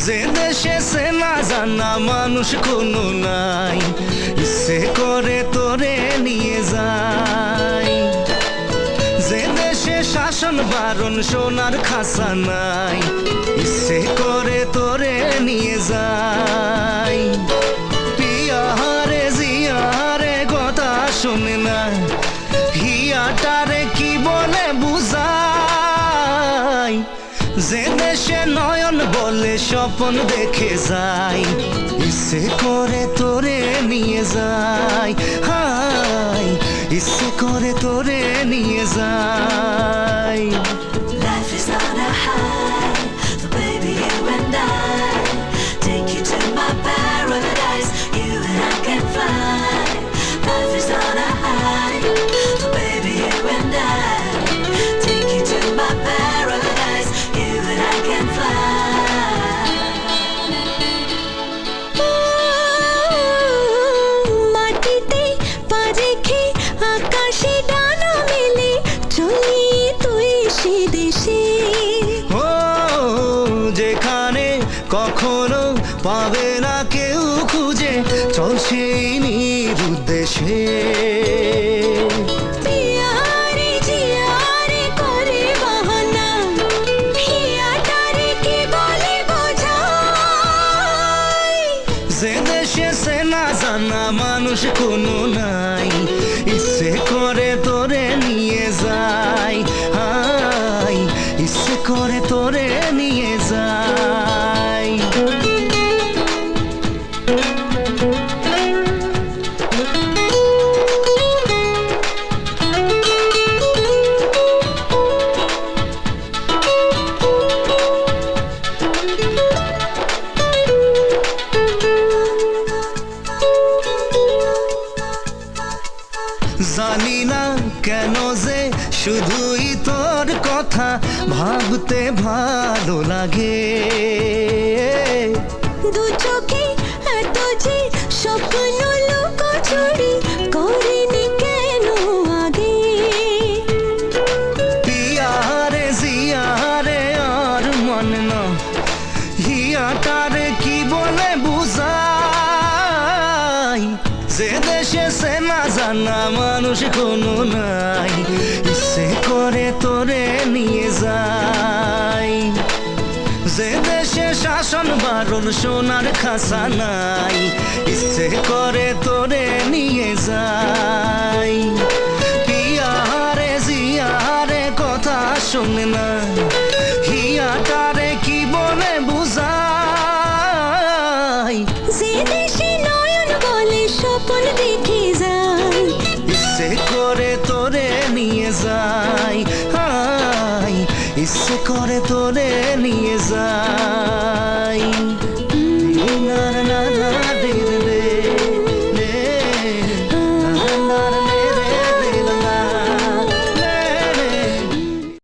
যে দেশে সে না জানা মানুষ কোনো নাই, ইচ্ছে করে তোরে নিয়ে যাই। যে দেশে শাসন বারণ সোনার খাসা নাই, ইচ্ছে করে তোরে নিয়ে যাই। পিয়ারে জিয়ারে কথা শোনে না, হিয়াটারে কি বলে বুঝাই। যে দেশে নয়ন বলে স্বপ্ন দেখে যাই, ইচ্ছে করে তোরে নিয়ে যাই। হাই ইচ্ছে করে তোরে নিয়ে যাই। Life is on a high, so baby you and I take you to my paradise. You and I can fly. Life is on a high, so baby you and I take you to my paradise. You and I can fly. মাটিতে পা রেখে আকাশে ডানা মেলে চলি তুই সে দেশে। ও যেখানে কখনো পাবে না কেউ খুঁজে, চল সেই নিরুদ্দেশে। পিয়ারে জিয়ারে করে বাহানা, হিয়াটারে কি বলে বোঝাই। যে দেশে সে না জানা মানুষ কোনো নাই, ইচ্ছে করে তোরে নিয়ে যাই। হাই ইচ্ছে করে তোরে নিয়ে যাই। জানি না কেন যে শুধুই তোর কথা ভাবতে ভালো লাগে। দু চোখে এত যে স্বপ্ন লুকোচুরি করিনি কেন আগে। পিয়ারে জিয়ারে আর মন না, হিয়াটারে কি বলে বুঝাই। যে দেশে সে না জানা মানুষ কোনো নাই, ইচ্ছে করে তোরে নিয়ে যাই। যে দেশে শাসন বারণ সোনার খাসা নাই, ইচ্ছে করে তোরে নিয়ে যাই। পিয়ারে জিয়ারে কথা শোনে না, হিয়াটারে কি বলে বুঝাই। যে দেশে নয়ন বলে স্বপ্ন দেখে যাই, ইচ্ছে করে তোরে নিয়ে যাই। হাই ইচ্ছে করে তোরে নিয়ে যাই।